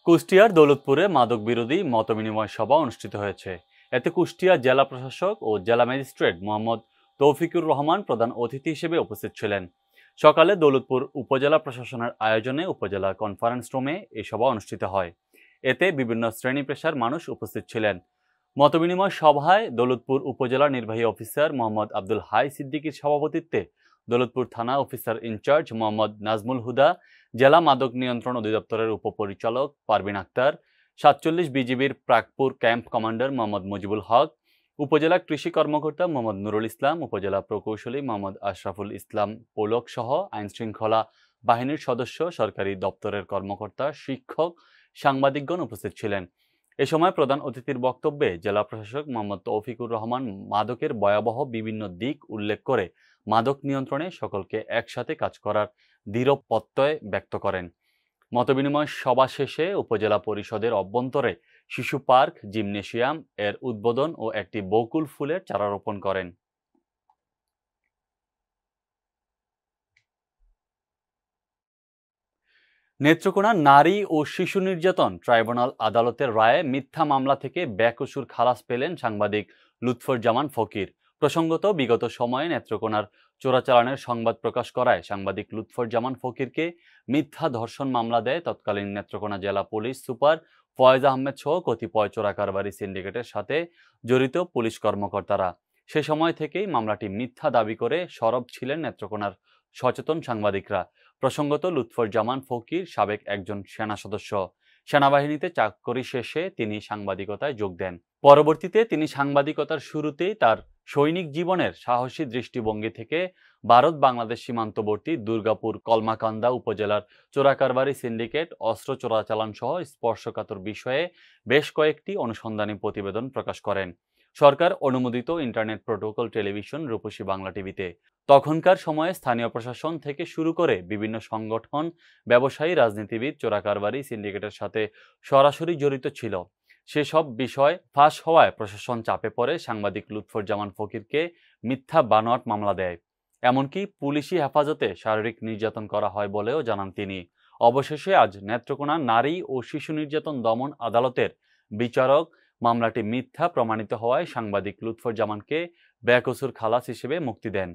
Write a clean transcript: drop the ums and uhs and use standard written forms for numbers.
কুষ্টিয়ার দৌলতপুরে মাদক বিরোধী মতবিনিময় সভা অনুষ্ঠিত হয়েছে। এতে কুষ্টিয়া জেলা প্রশাসক ও জেলা ম্যাজিস্ট্রেট মোহাম্মদ তৌফিকুর রহমান প্রধান অতিথি হিসেবে উপস্থিত ছিলেন। সকালে দৌলতপুর উপজেলা প্রশাসনের আয়োজনে উপজেলা কনফারেন্স রুমে এই সভা অনুষ্ঠিত হয়। এতে বিভিন্ন শ্রেণী পেশার মানুষ উপস্থিত ছিলেন। মতবিনিময় সভায় দৌলতপুর উপজেলা নির্বাহী অফিসার মোহাম্মদ আব্দুল হাই সিদ্দিকীর সভাপতিত্বে দৌলতপুর থানা অফিসার ইনচার্জ মোহাম্মদ নাজমুল হুদা, জেলা মাদক নিয়ন্ত্রণ অধিদপ্তরের উপপরিচালক পারভিন আক্তার, ৪৭ বিজিবির প্রাকপুর ক্যাম্প কমান্ডার মোহাম্মদ মুজিবুল হক, উপজেলা কৃষি কর্মকর্তা মোহাম্মদ নুরুল ইসলাম, উপজেলা প্রকৌশলী মোহাম্মদ আশরাফুল ইসলাম পোলক সহ আইনশৃঙ্খলা বাহিনীর সদস্য, সরকারি দপ্তরের কর্মকর্তা, শিক্ষক, সাংবাদিকগণ উপস্থিত ছিলেন। এ সময় প্রধান অতিথির বক্তব্যে জেলা প্রশাসক মোহাম্মদ তৌফিকুর রহমান মাদকের ভয়াবহ বিভিন্ন দিক উল্লেখ করে মাদক নিয়ন্ত্রণে সকলকে একসাথে কাজ করার দৃঢ় প্রত্যয় ব্যক্ত করেন। মতবিনিময় সভা শেষে উপজেলা পরিষদের অভ্যন্তরে শিশু পার্ক, জিমনেশিয়াম এর উদ্বোধন ও একটি বকুল ফুলের চারা রোপণ করেন। নেত্রকোনা নারী ও শিশু নির্যাতন ট্রাইব্যুনাল আদালতের রায়ে মিথ্যা মামলা থেকে বেকসুর খালাস পেলেন সাংবাদিক লুৎফর জামান ফকির। প্রসঙ্গত, বিগত সময়ে নেত্রকোনার চোরাচালানের সংবাদ প্রকাশ করায় সাংবাদিক লুৎফর জামান ফকিরকে মিথ্যা ধর্ষণ মামলা দেয় তৎকালীন নেত্রকোনা জেলা পুলিশ সুপার ফয়েজ আহমেদ সহ কতিপয় চোরাকারবারি সিন্ডিকেটের সাথে জড়িত পুলিশ কর্মকর্তারা। সে সময় থেকেই মামলাটি মিথ্যা দাবি করে সরব ছিলেন নেত্রকোনার সচেতন সাংবাদিকরা। প্রসঙ্গত, লুৎফর জামান ফকির সাবেক একজন সেনা সদস্য। সেনাবাহিনীতে চাকরি শেষে তিনি সাংবাদিকতায় যোগ দেন। পরবর্তীতে তিনি সাংবাদিকতার শুরুতেই তার সৈনিক জীবনের সাহসী দৃষ্টিভঙ্গি থেকে ভারত বাংলাদেশ সীমান্তবর্তী দুর্গাপুর কলমাকান্দা উপজেলার চোরাকারবারি সিন্ডিকেট, অস্ত্র চোরাচালান সহ স্পর্শকাতর বিষয়ে বেশ কয়েকটি অনুসন্ধানী প্রতিবেদন প্রকাশ করেন সরকার অনুমোদিত ইন্টারনেট প্রোটোকল টেলিভিশন রূপসী বাংলা টিভিতে। তখনকার সময়ে স্থানীয় প্রশাসন থেকে শুরু করে বিভিন্ন সংগঠন, ব্যবসায়ী, রাজনীতিবিদ চোরাকারবারি সিন্ডিকেটের সাথে সরাসরি জড়িত ছিল। সেসব বিষয় ফাঁস হওয়ায় প্রশাসন চাপে পড়ে সাংবাদিক লুৎফর জামান ফকিরকে মিথ্যা বানোয়াট মামলা দেয়। এমনকি পুলিশি হেফাজতে শারীরিক নির্যাতন করা হয় বলেও জানান তিনি। অবশেষে আজ নেত্রকোনা নারী ও শিশু নির্যাতন দমন আদালতের বিচারক মামলাটি মিথ্যা প্রমাণিত হওয়ায় সাংবাদিক লুৎফর জামানকে বেকসুর খালাস হিসেবে মুক্তি দেন।